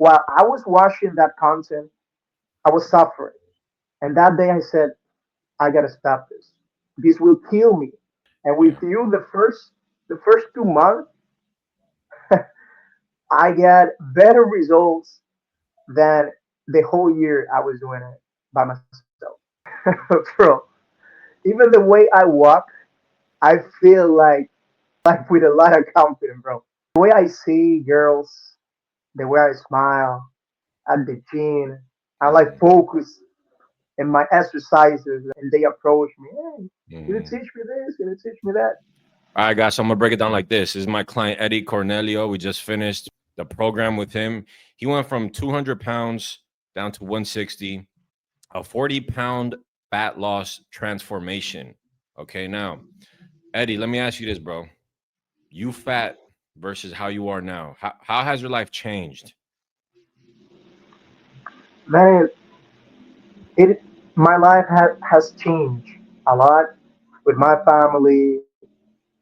while I was watching that content, I was suffering. And that day I said, I gotta stop this. This will kill me. And Yeah. within the first 2 months, I got better results than the whole year I was doing it by myself. Bro, even the way I walk, I feel like with a lot of confidence, bro. The way I see girls, the way I smile at the gym, I like Mhm. focus in my exercises, and they approach me, hey, can you Mhm. teach me this? Can you teach me that? All right, guys. So I'm gonna break it down like this. This is my client Eddie Cornelio. We just finished the program with him. He went from 200 pounds down to 160, a 40-pound fat loss transformation. Okay, now Eddie, let me ask you this, bro. You fat versus how you are now. How has your life changed? Man, it my life has changed a lot with my family,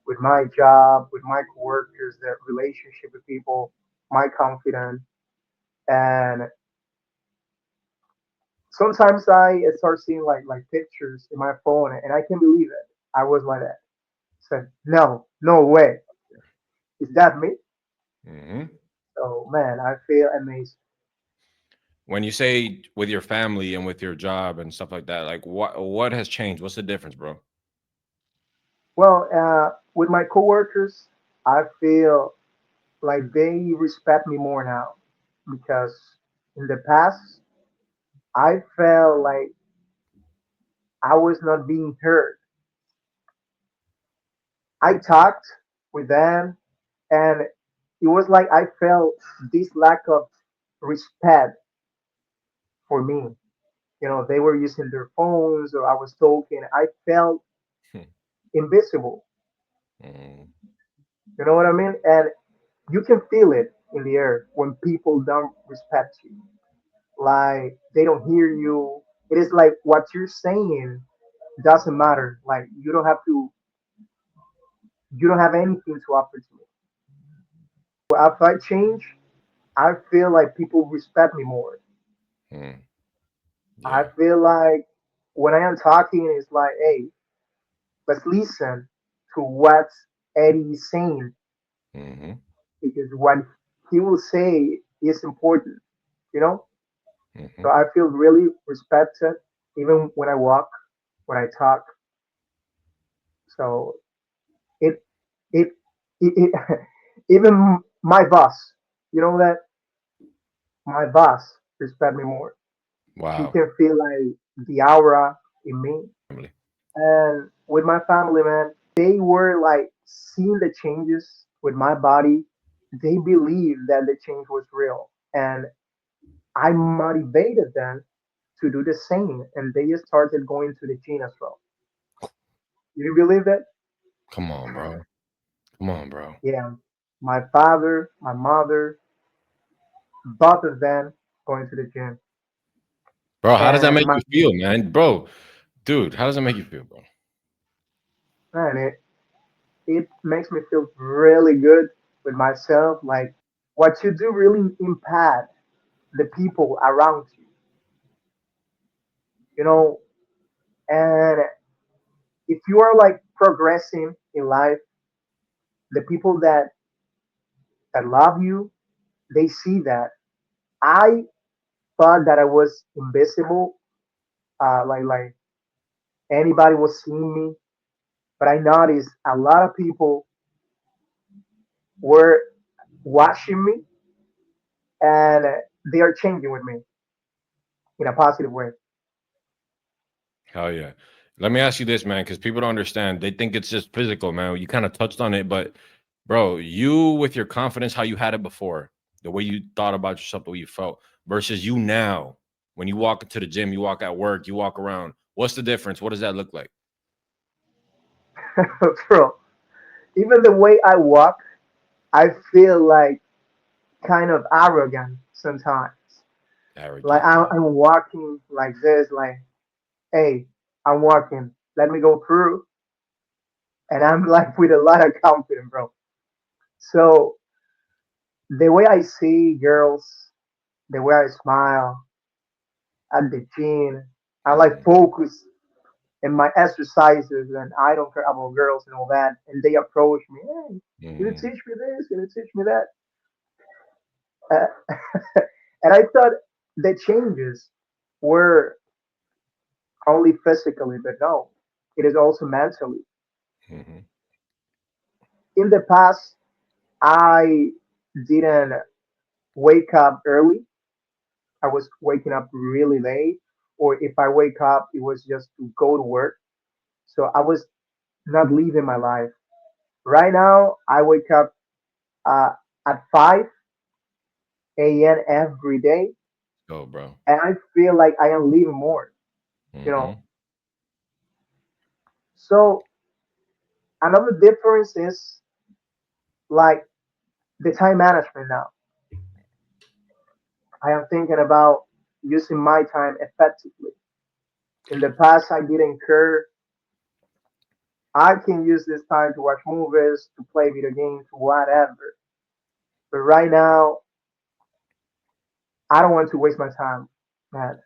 with my job, with my coworkers, the relationship with people, my confidence, and sometimes I start seeing like pictures in my phone, and I can't believe it. I was like that. Said, no, no way. Is that me? Hmm. So man, I feel amazing. When you say with your family and with your job and stuff like that, like what has changed? What's the difference, bro? Well, with my coworkers, I feel like they respect me more now because in the past I felt like I was not being heard. I talked with them, and it was like I felt this lack of respect for me. They were using their phones or I was talking. I felt invisible. Mhm. You know what I mean? And you can feel it in the air when people don't respect you. Like they don't hear you. It is like what you're saying doesn't matter. Like you don't have anything to offer to me. If I change, I feel like people respect me more. Mhm. I Yeah. feel like when I am talking, it's like, hey, let's listen to what Eddie is saying Hmm. because what he will say is important, you know? So Hmm. I feel really respected even when I walk, when I talk. So it, it, it even my boss, you know that my boss respect me more. He Wow. can feel like the aura in me. Family. And with my family, man, they were like seeing the changes with my body. They believed that the change was real. And I motivated them to do the same. And they just started going to the gym as well. You believe that? Come on, bro. Come on, bro. Yeah. My father, my mother, both of them going to the gym. Bro, how does that And make my you feel, man? Bro, dude, how does that make you feel, bro? man, it makes me feel really good with myself. Like what you do really impact the people around you, you know. And if you are like progressing in life, the people that love you, they see that. I thought that I was invisible, like anybody was seeing me, but I noticed a lot of people were watching me, and they are changing with me in a positive way. Hell yeah. Let me ask you this, man, because people don't understand. They think it's just physical, man. You kind of touched on it, but bro, you with your confidence, how you had it before, the way you thought about yourself, the way you felt, versus you now. When you walk into the gym, you walk at work, you walk around. What's the difference? What does that look like? Bro, even the way I walk, I feel like kind of arrogant sometimes. Like Arrogant, I'm, yeah. I'm walking like this, like, hey, I'm walking. Let me go through. And I'm like with a lot of confidence, bro. So the way I see girls, the way I smile at the gym. I like Mhm. focus in my exercises, and I don't care about girls and all that. And they approach me, hey, can you Mhm. teach me this? Can you teach me that? Uh, and I thought the changes were only physically, but no, it is also mentally. Mhm. In the past, I didn't wake up early. I was waking up really late, or if I wake up, it was just to go to work. So I was not living my life. Right now, I wake up uh, at 5 a.m. every day, Go, bro. and I feel like I am living more. You know. Mhm. So another difference is like the time management now. I am thinking about using my time effectively. In the past, I didn't care. I can use this time to watch movies, to play video games, whatever. But right now, I don't want to waste my time, man.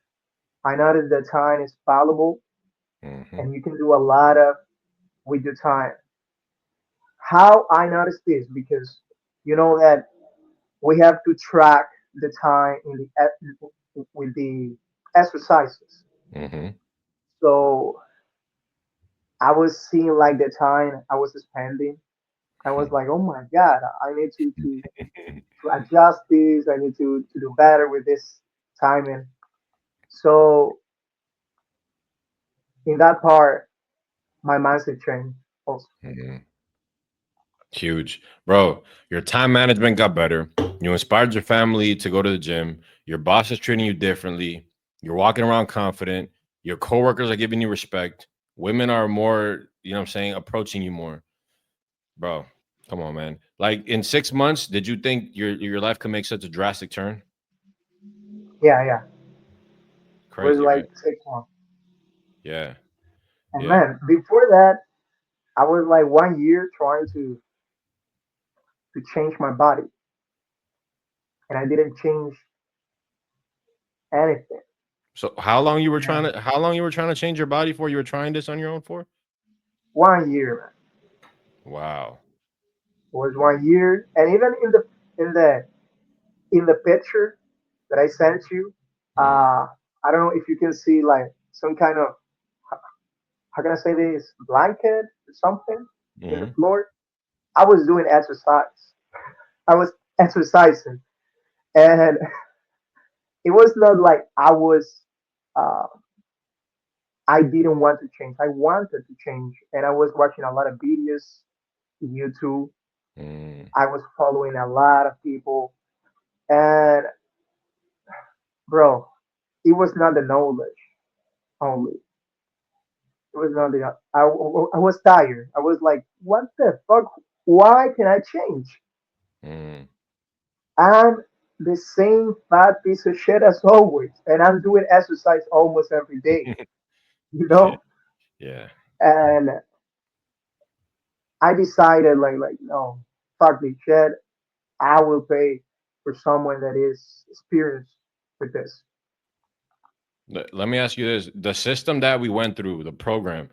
I know that the time is valuable Mhm. and you can do a lot of with your time. How I noticed this because you know that we have to track the time in with the exercises. Mhm. So I was seeing like the time I was spending. I was like, oh my god, I need to adjust this. I need to do better with this timing. So in that part, my mindset changed also. Mhm. Huge, bro. Your time management got better. You inspired your family to go to the gym. Your boss is treating you differently. You're walking around confident. Your coworkers are giving you respect. Women are more, you know what I'm saying, approaching you more. Bro, come on, man. Like in 6 months, did you think your life could make such a drastic turn? Yeah, yeah. It was Crazy, like right? 6 months. Yeah. And Yeah. man, before that, I was like 1 year trying to change my body, and I didn't change anything. So And how long you were trying to change your body for? You were trying this on your own for? 1 year, man. Wow. It was 1 year, and even in the in the picture that I sent you, Mm, I don't know if you can see like some kind of how can I say this blanket or something in the mhm. floor. I was doing exercise. I was exercising, and it was not like uh, I didn't want to change. I wanted to change, and I was watching a lot of videos on YouTube. Mm, I was following a lot of people, and bro, it was not the knowledge only. It was not the. I was tired. I was like, what the fuck? Why can I change? mm. I'm the same fat piece of shit as always, and I'm doing exercise almost every day. You Yeah. know, Yeah. and I decided like no, fuck this shit. I will pay for someone that is experienced with this. Let me ask you this: the system that we went through, the program,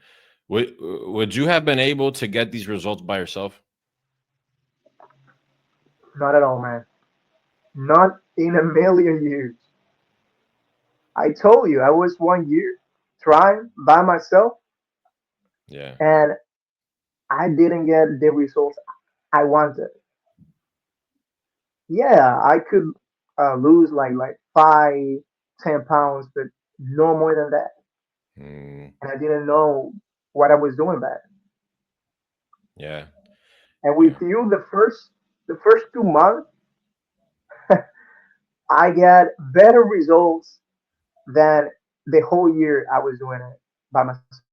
would you have been able to get these results by yourself? Not at all, man. Not in a million years. I told you I was 1 year trying by myself, Yeah. and I didn't get the results I wanted. Yeah, I could lose like 5, 10 pounds, but no more than that. Mm, And I didn't know what I was doing back. yeah. And with Yeah. you, the first 2 months, I got better results than the whole year I was doing it by myself.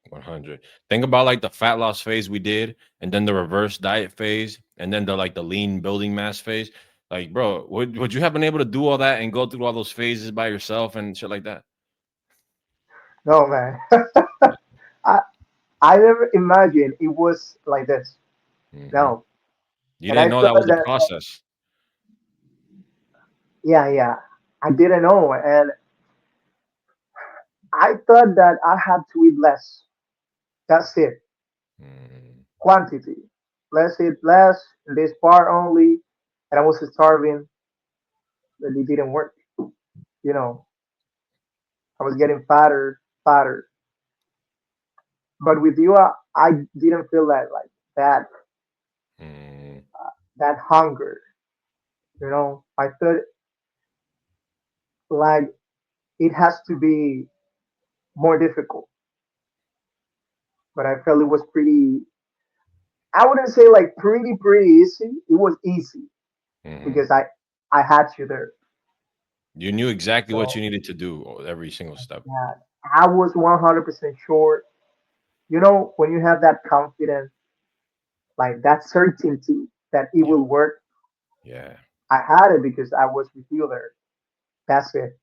100. Think about like the fat loss phase we did, and then the reverse diet phase, and then the lean building mass phase. Like, bro, would you have been able to do all that and go through all those phases by yourself and shit like that? No, man. I I never imagined it was like this. Hmm. No, You and didn't I know thought that was the that process. Yeah, yeah. I didn't know, and I thought that I had to eat less. That's it. Mm. Quantity. Let's eat less in this part only. And I was starving, but it didn't work. You know, I was getting fatter, fatter. But with you, I didn't feel that Mm. that hunger. I felt like it has to be more difficult. But I felt it was pretty. I wouldn't say like pretty easy. It was easy Hmm. because I had you there. You knew exactly what you So needed to do every single step. yeah, I was 100% sure. When you have that confidence, like that certainty that it Yeah. will work, Yeah. I had it because I was with you there. That's it,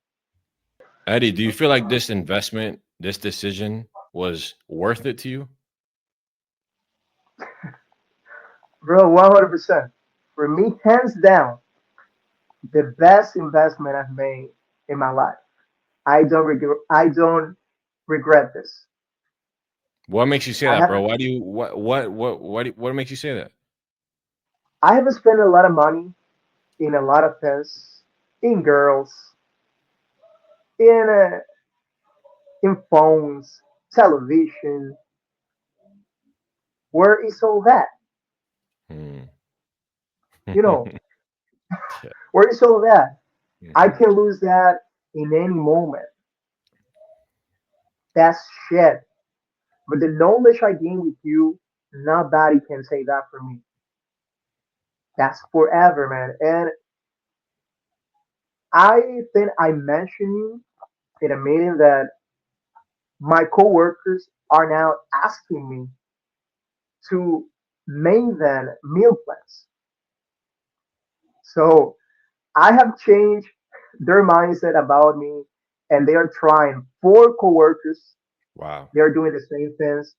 Eddie, do you feel like this investment, this decision was worth it to you? bro. 100%. For me, hands down, the best investment I've made in my life. I don't regret. I don't regret this. What makes you say I that, have bro? Why do you what makes you say that? I have spent a lot of money in a lot of things, in girls, in phones, television. Where is all that? Hmm. You know, Yeah. where is all that? I Mhm. can lose that in any moment. That's shit. But the knowledge I gain with you, nobody can say that for me. That's forever, man. And I think I mentioned you in a meeting that my coworkers are now asking me to make them meal plans. So I have changed their mindset about me, and they are trying. Four coworkers, Wow. they are doing the same things,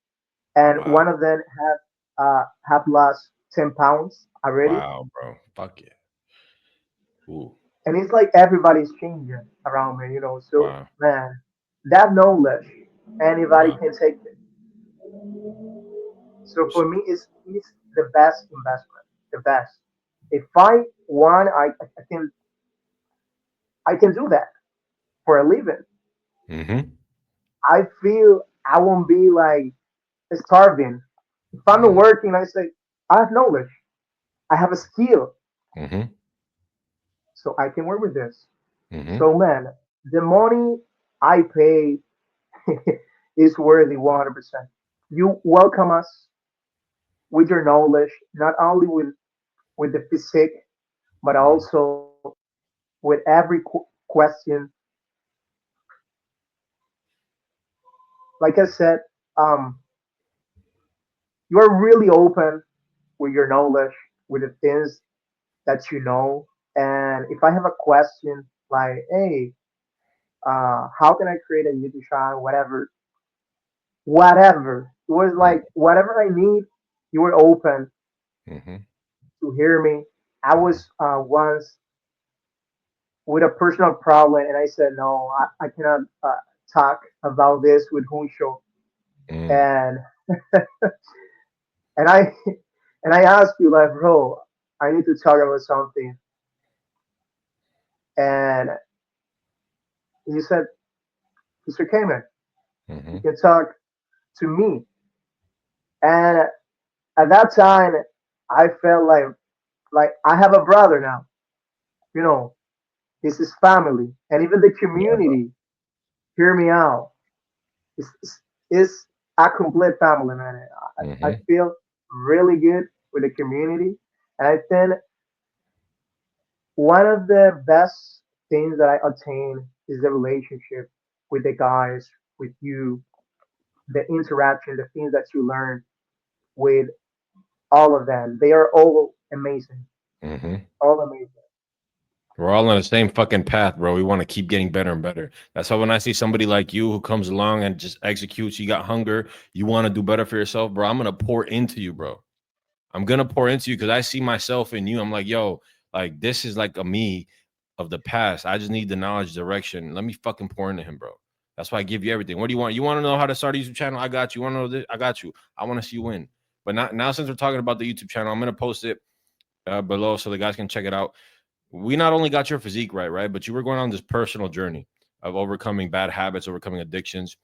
and Wow. one of them have lost 10 pounds already. Wow, bro. Fuck it. Ooh. And it's like everybody's changing around me. So Wow. man, that knowledge, anybody Wow. can take it. So for me, it's the best investment, the best. If I want, I can do that for a living. Mm-hmm. I feel I won't be like starving. If I'm not Mm-hmm. working, I say I have knowledge, I have a skill, Mm-hmm. so I can work with this. Mm-hmm. So man, the money I pay is worthy 100%. You welcome us with your knowledge, not only with the physique, but Mm-hmm. also with every question. Like I said, um, you are really open with your knowledge, with the things that you know. And if I have a question like, hey, how can I create a YouTube channel, whatever. It was like whatever I need, you were open Mm-hmm. to hear me. I Mm-hmm. was once with a personal problem, and I said, no, I cannot talk about this with Hunsho. Mm. And and I and I asked you like, bro, I need to talk about something, and you said, Mr. Kamen, you Mm-hmm. can talk to me. And at that time, I felt like I have a brother now. You know, this is family, and even the Yeah, bro. community. Hear me out. It's a complete family, man. I Mm-hmm. feel really good with the community, and I think one of the best things that I obtain is the relationship with the guys, with you, the interaction, the things that you learn with all of them. They are all amazing, Mm-hmm. all amazing. We're all on the same fucking path, bro. We want to keep getting better and better. That's why when I see somebody like you who comes along and just executes, you got hunger, you want to do better for yourself, bro. I'm gonna pour into you, bro. I'm gonna pour into you because I see myself in you. I'm like, yo, like this is like a me. of the past. I just need the knowledge, direction. Let me fucking pour into him, bro. That's why I give you everything. What do you want? You want to know how to start a YouTube channel? I got you. You want to know this? I got you. I want to see you win. But not now, since we're talking about the YouTube channel, I'm gonna post it below so the guys can check it out. We not only got your physique right, but you were going on this personal journey of overcoming bad habits, overcoming addictions,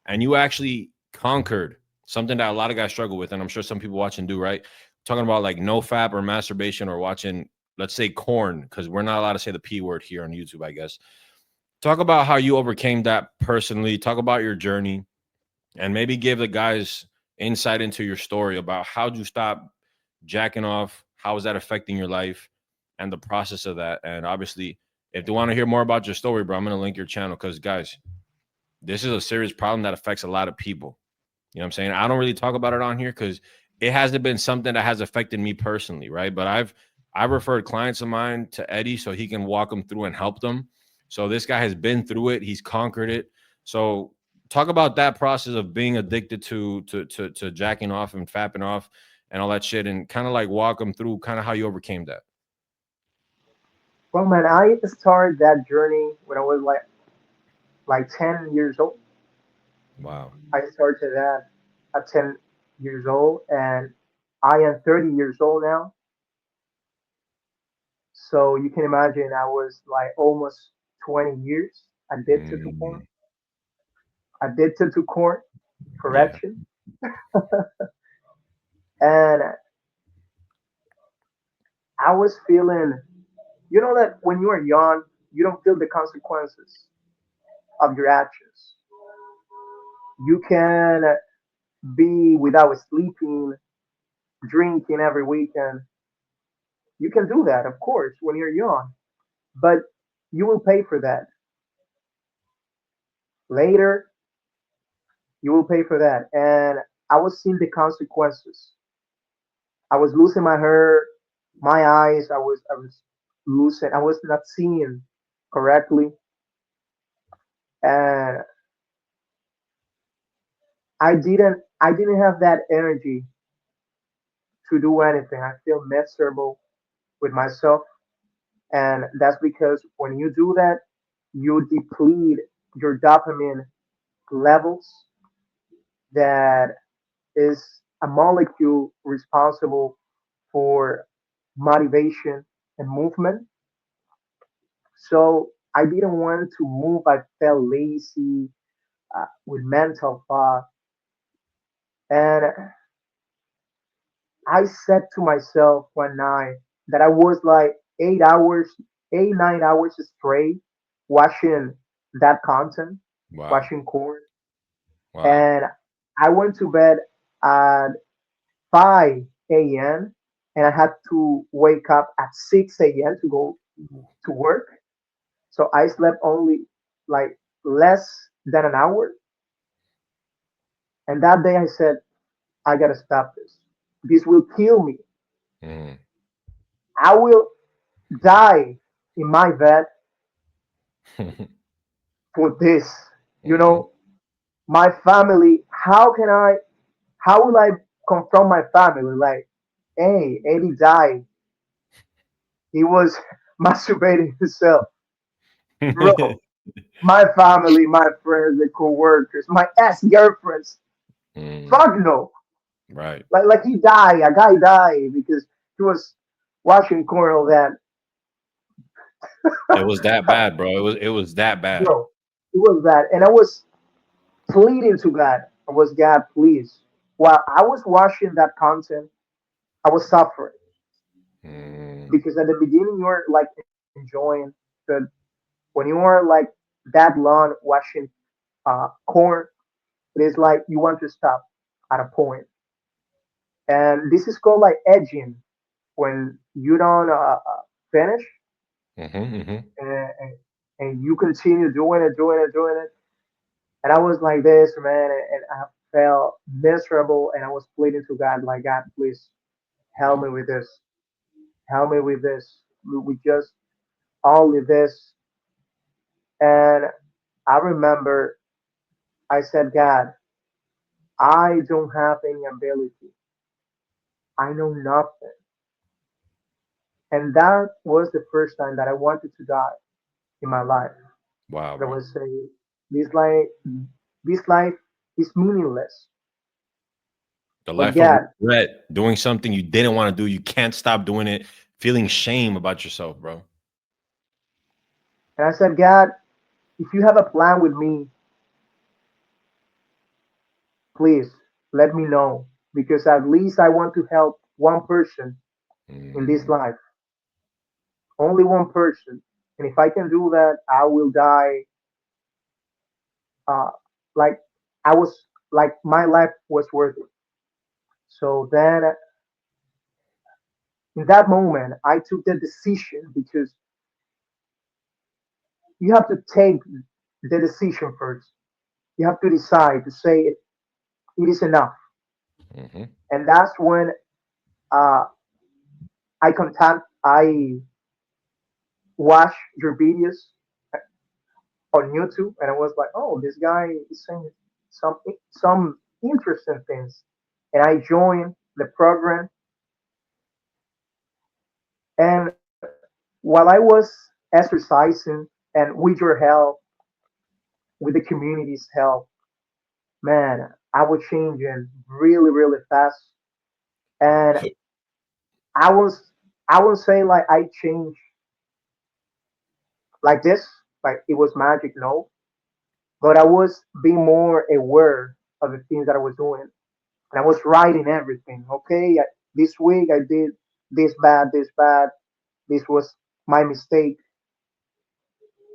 and you actually conquered something that a lot of guys struggle with, and I'm sure some people watching do, right? Talking about like no fap or masturbation or watching, let's say, corn, because we're not allowed to say the P word here on YouTube, I guess. Talk about how you overcame that personally. Talk about your journey and maybe give the guys insight into your story about how'd you stop jacking off, how is that affecting your life and the process of that. And obviously, if they want to hear more about your story, bro, I'm going to link your channel because, guys, this is a serious problem that affects a lot of people. You know what I'm saying? I don't really talk about it on here because it hasn't been something that has affected me personally, right? But I've referred clients of mine to Eddie so he can walk them through and help them. So this guy has been through it. He's conquered it. So talk about that process of being addicted to jacking off and fapping off and all that shit, and kind of like walk them through kind of how you overcame that. Well, man, I started that journey when I was like 10 years old. Wow. I started that at 10 years old, and I am 30 years old now. So you can imagine I was like almost 20 years addicted to porn. Mm, Addicted to corn, yeah. correction. And I was feeling, that when you are young, you don't feel the consequences of your actions. You can be without sleeping, drinking every weekend. You can do that, of course, when you're young, but you will pay for that. Later, you will pay for that. And I was seeing the consequences. I was losing my hair, my eyes. I was losing. I was not seeing correctly, and I didn't have that energy to do anything. I feel miserable with myself, and that's because when you do that, you deplete your dopamine levels. That is a molecule responsible for motivation and movement. So I didn't want to move. I felt lazy, with mental fog. And I said to myself one night that I was like 8 hours, 8, 9 hours straight watching that content, Wow. watching corn. Wow. And I went to bed at 5 a.m. and I had to wake up at 6 a.m. to go to work. So I slept only like less than an hour. And that day I said, I gotta stop this. This will kill me. Mm. I will die in my bed for this. You Hmm. know, my family, how will I confront my family? Like, hey, Eddie died. He was masturbating himself. Bro, my family, my friends, the co-workers, my ex-girlfriends. Mm. Fuck no. Right. Like he died, a guy died because he was watching corn all that. It was that bad, bro. It was that bad. Bro, it was that. And I was pleading to God. I was, God, please. While I was watching that content, I was suffering Mm. because at the beginning you're like enjoying, but when you are like that long watching corn, it is like you want to stop at a point. And this is called like edging when you don't finish, Hmm. Hmm. and, and you continue doing it. And I was like this, man, and I felt miserable, and I was pleading to God, like, God, please help Wow. me with this. Help me with this. We just only this. And I remember I said, God, I don't have any ability. I know nothing. And that was the first time that I wanted to die in my life. Wow, That bro. was say this life, this life is meaningless. The But life of God, regret, doing something you didn't want to do, you can't stop doing it, feeling shame about yourself, bro. and I said, God, if you have a plan with me, please let me know because at least I want to help one person in this Mhm. life, only one person. And if I can do that, I will die uh, like I was like my life was worth it. So then in that moment, I took the decision because you have to take the decision first. You have to decide to say it is enough. Mhm. And that's when uh, I watch your videos on YouTube, and I was like, oh, this guy is saying some some interesting things, and I joined the program. And while I was exercising, and with your help, with the community's help, man, I was changing really, really fast. And I was, I would say like I changed like this, like it was magic, no, but I was being more aware of the things that I was doing. And I was writing everything. Okay, this week I did this bad. This was my mistake,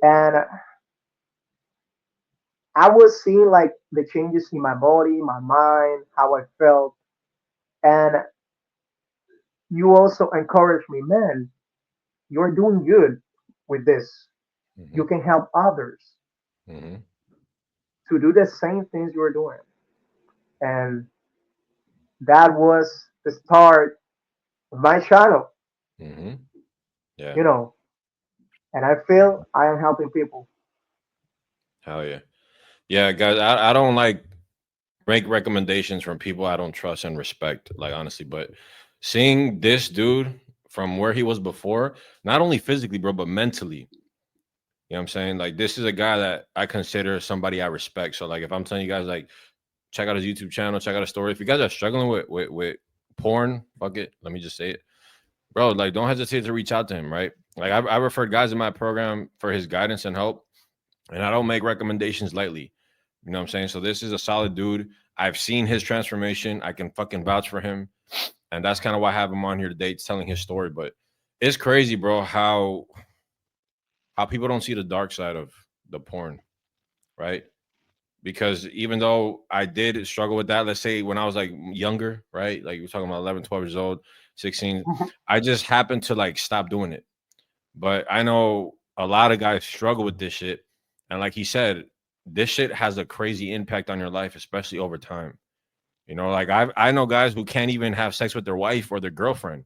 and I was seeing like the changes in my body, my mind, how I felt, and you also encouraged me, man. You're doing good with this. You Mhm. can help others Mhm. to do the same things you're doing, and that was the start of my channel. Mhm. Yeah. You know, and I feel I am helping people. Hell yeah. Yeah, guys, I don't like make recommendations from people I don't trust and respect, like honestly. But seeing this dude from where he was before, not only physically, bro, but mentally, you know what I'm saying? Like this is a guy that I consider somebody I respect. So like if I'm telling you guys like check out his YouTube channel, check out his story. If you guys are struggling with porn, fuck it. Let me just say it. Bro, like don't hesitate to reach out to him, right? Like I referred guys in my program for his guidance and help, and I don't make recommendations lightly. You know what I'm saying? So this is a solid dude. I've seen his transformation. I can fucking vouch for him. And that's kind of why I have him on here today telling his story. But it's crazy, bro, how people don't see the dark side of the porn, right? Because even though I did struggle with that, let's say when I was like younger, right? Like you're talking about 11, 12 years old, 16, I just happened to like stop doing it. But I know a lot of guys struggle with this shit. And like he said, this shit has a crazy impact on your life, especially over time. You know, like I know guys who can't even have sex with their wife or their girlfriend.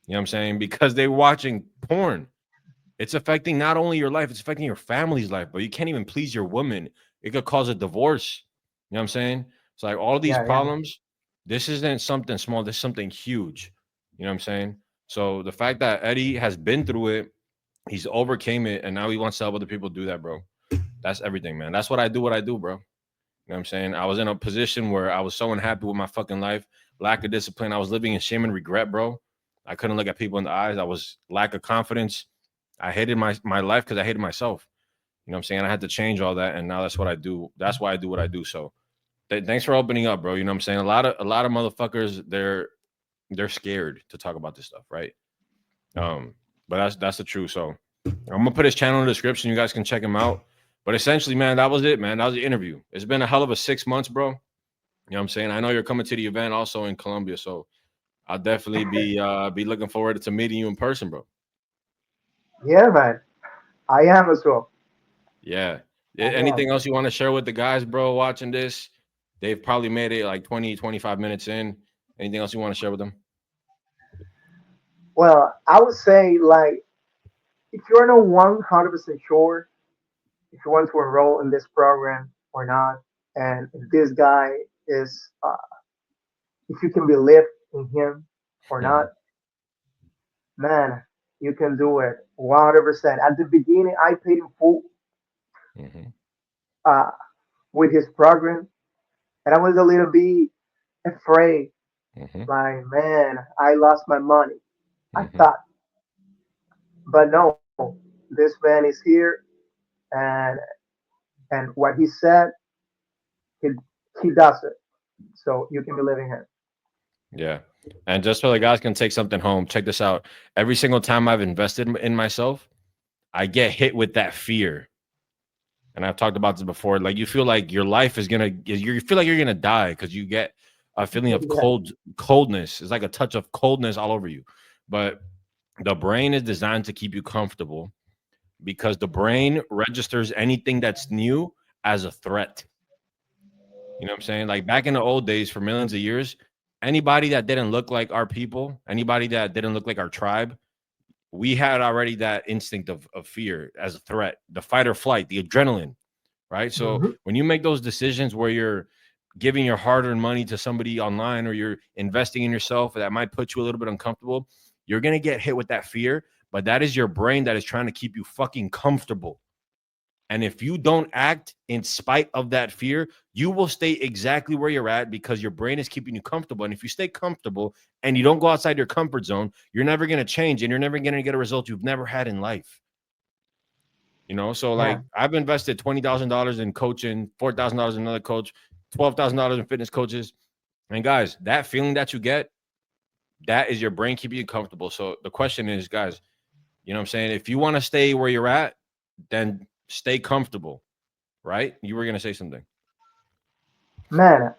You know what I'm saying? Because they're watching porn. It's affecting not only your life, it's affecting your family's life, but you can't even please your woman. It could cause a divorce. You know what I'm saying? It's like all these Yeah, yeah, problems, this isn't something small, this is something huge. You know what I'm saying? So the fact that Eddie has been through it, he's overcame it, and now he wants to help other people do that, bro. That's everything, man. That's what I do, bro. You know what I'm saying? I was in a position where I was so unhappy with my fucking life, lack of discipline. I was living in shame and regret, bro. I couldn't look at people in the eyes. I was lack of confidence. I hated my life because I hated myself. You know what I'm saying? I had to change all that, and now that's what I do. That's why I do what I do. So thanks for opening up, bro. You know what I'm saying? A lot of motherfuckers, they're scared to talk about this stuff, right? Um, but that's the truth. So I'm gonna put his channel in the description. You guys can check him out. But essentially, man, that was it, man. That was the interview. It's been a hell of a 6 months, bro. You know what I'm saying? I know you're coming to the event also in Colombia, so I'll definitely be looking forward to meeting you in person, bro. yeah, man. I am as well. Yeah. I Anything am. else you want to share with the guys, bro, watching this? They've probably made it like 20, 25 minutes in. Anything else you want to share with them? Well, I would say like if you're not 100% sure if you want to enroll in this program or not, and if this guy is, if you can believe in him or not, man, you can do it 100%. At the beginning, I paid in full Hmm. uh, with his program, and I was a little bit afraid. Hmm. Like, man, I lost my money. I Hmm. thought, but no, this man is here, and what he said, he he does it. So you can believe in him. Yeah. And just so the guys can take something home, check this out. Every single time I've invested in myself, I get hit with that fear. And I've talked about this before. Like you feel like your life is gonna, you feel like you're gonna die because you get a feeling of Yeah. coldness. It's like a touch of coldness all over you. But the brain is designed to keep you comfortable because the brain registers anything that's new as a threat. You know what I'm saying? Like back in the old days, for millions of years, anybody that didn't look like our people, anybody that didn't look like our tribe, we had already that instinct of fear as a threat, the fight or flight, the adrenaline, right? So Hmm. when you make those decisions where you're giving your hard-earned money to somebody online or you're investing in yourself that might put you a little bit uncomfortable, you're gonna get hit with that fear. But that is your brain that is trying to keep you fucking comfortable. And if you don't act in spite of that fear, you will stay exactly where you're at because your brain is keeping you comfortable. And if you stay comfortable and you don't go outside your comfort zone, you're never going to change and you're never going to get a result you've never had in life. You know, so Yeah, like I've invested $20,000 in coaching, $4,000 in another coach, $12,000 in fitness coaches. And guys, that feeling that you get, that is your brain keeping you comfortable. So the question is, guys, you know what I'm saying? If you want to stay where you're at, then stay comfortable, right? You were going to say something. man,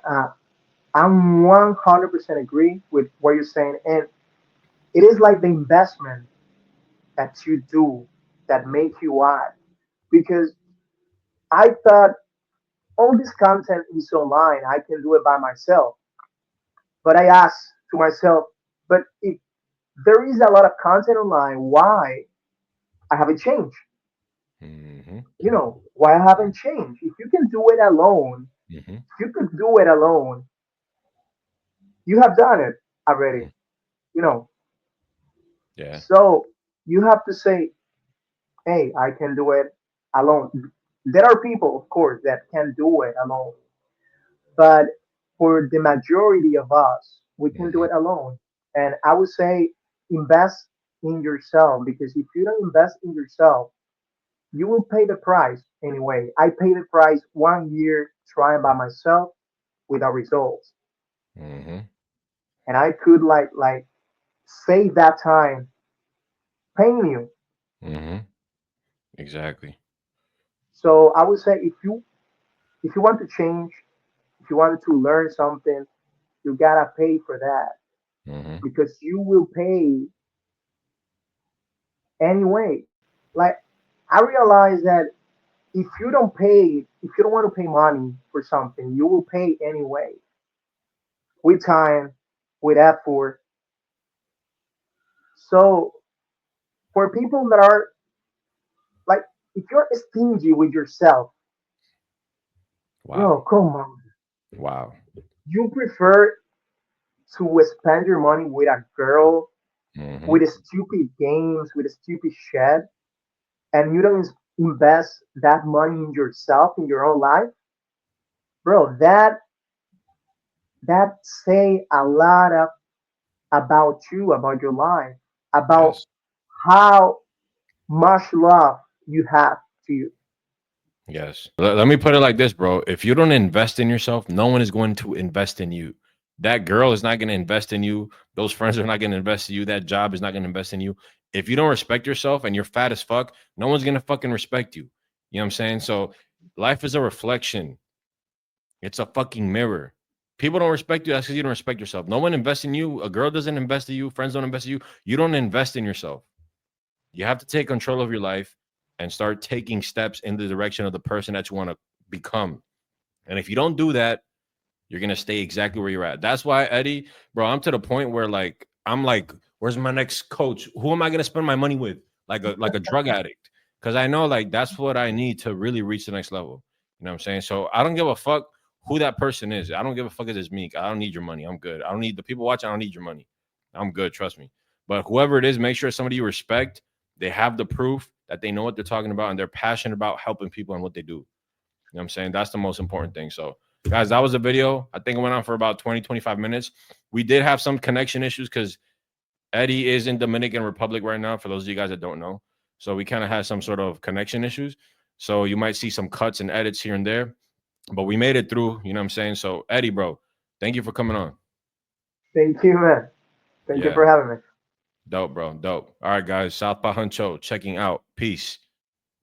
I'm 100% agree with what you're saying, and it is like the investment that you do that make you act. Because I thought all this content is online, I can do it by myself. But I asked to myself, but if there is a lot of content online, why I haven't changed? Mhm, Why I haven't changed? If you can do it alone, mhm, if you could do it alone, you have done it already, mhm. you know. Yeah. So you have to say, hey, I can do it alone. There are people, of course, that can do it alone, but for the majority of us, we can do Mhm, it alone. And I would say invest in yourself, because if you don't invest in yourself, you will pay the price anyway. I paid the price 1 year trying by myself without results, mhm, and I could like save that time paying you. mhm. Exactly. So I would say if you want to change, if you wanted to learn something, you gotta pay for that, Mhm, because you will pay anyway. Like, I realize that if you don't want to pay money for something, you will pay anyway, with time, with effort. So for people that are like, if you're stingy with yourself, Wow. bro, come on. Wow. You prefer to spend your money with a girl, Mhm, with stupid games, with stupid shit, and you don't invest that money in yourself, in your own life, bro. That say a lot about you, about your life, about yes. how much love you have to you. Yes. Let me put it like this, bro. If you don't invest in yourself, no one is going to invest in you. That girl is not going to invest in you. Those friends are not going to invest in you. That job is not going to invest in you. If you don't respect yourself and you're fat as fuck, no one's going to fucking respect you. You know what I'm saying? So life is a reflection. It's a fucking mirror. People don't respect you. That's because you don't respect yourself. No one invests in you. A girl doesn't invest in you. Friends don't invest in you. You don't invest in yourself. You have to take control of your life and start taking steps in the direction of the person that you want to become. And if you don't do that, you're gonna stay exactly where you're at. That's why, Eddie, bro, I'm to the point where like I'm like, where's my next coach? Who am I gonna spend my money with? Like a drug addict. Because I know like that's what I need to really reach the next level. You know what I'm saying? So I don't give a fuck who that person is. I don't give a fuck if it's me. I don't need your money. I'm good. I don't need the people watching. I don't need your money. I'm good. Trust me. But whoever it is, make sure somebody you respect. They have the proof that they know what they're talking about and they're passionate about helping people and what they do. You know what I'm saying? That's the most important thing. So, guys, that was a video. I think it went on for about 20, 25 minutes. We did have some connection issues because Eddie is in Dominican Republic right now, for those of you guys that don't know. So we kind of had some sort of connection issues. So you might see some cuts and edits here and there, but we made it through, you know what I'm saying? So Eddie, bro, thank you for coming on. Thank you, man. Thank you Yeah, for having me. dope, bro, dope. All right, guys, Southpaw Huncho checking out. Peace.